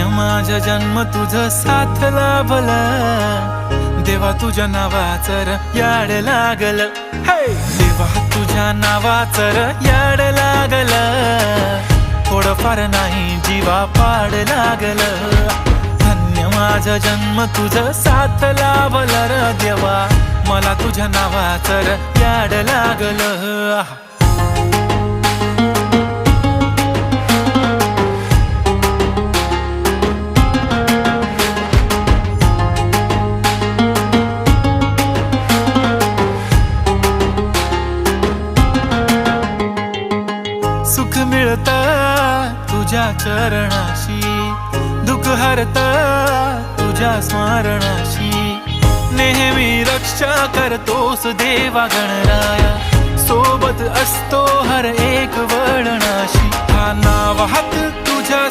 धन्य माझा जन्म तुझं साथ लाभलं, देवा तुझ्या नावाचं र याड लागलं. देवा तुझ्या नावाचं र याड लागलं, थोडंफार नाही जीवा पाड लागलं. धन्य माझा जन्म तुझं साथ लाभलं र देवा, मला तुझ्या नावाचं र याड लागलं. सुख मिळतं तुझ्या चरणाशी, दुःख हरतं तुझ्या स्मरणाशी. नेहमी रक्षा करतोस देवा गणराया, सोबत असतो हर एक वळणाशी. हा नाव हात तुझ्या